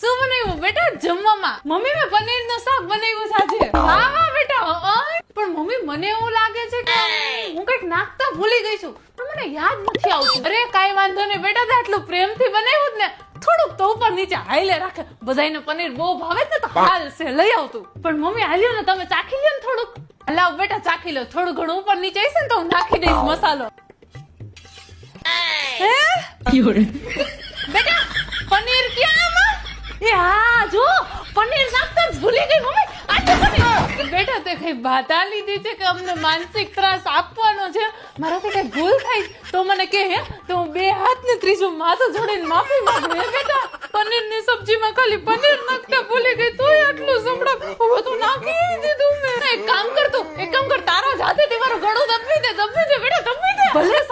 શું બનાવ્યું બેટા જમવામાં? મમ્મી મેં પનીરનું શાક બનાવ્યું છે આજે. વાહ વાહ બેટા. પણ મમ્મી મને એવું લાગે છે કે હું કંઈક નાખતા ભૂલી ગઈ છું, પણ મને યાદ નથી આવતું. અરે કાઈ વાંધો નહીં બેટા, તે આટલું પ્રેમથી બનાવ્યું ને, થોડુંક તો ઉપર નીચે હાઈલે રાખે. બધાયને પનીર બહુ ભાવે ને તો હાલ છે લઈ આવતું. પણ મમ્મી હાલ્યો ને, તમે ચાખી લ્યો ને થોડુંક. લાવ બેટા ચાખી લો. થોડું ઘણું ઉપર નીચે હશે ને તો હું નાખી દઈશ મસાલો. બેટા પનીર ક્યાં આમાં? એ હા જો પનીર નાખતા જ ભૂલી ગઈ મમ્મી. આટલું પનીર. બેટા તે કઈ બાધા લીધી છે કે અમને માનસિક ત્રાસ આપવાનો છે? મારાથી કઈ ભૂલ થાય તો મને કહે, હે તો હું બે હાથ ને ત્રીજું માથું જોડીને માફી માંગુ. હે બેટા પનીરની સબ્જીમાં ખાલી પનીર નાખતા ભૂલી ગઈ, તોય આટલું સંભળાવ. હવે તો નાખી દીધું મેં. એક કામ કર તારા જાતે મારું ગળું દબવી દે બેટા, દબવી દે. ભલે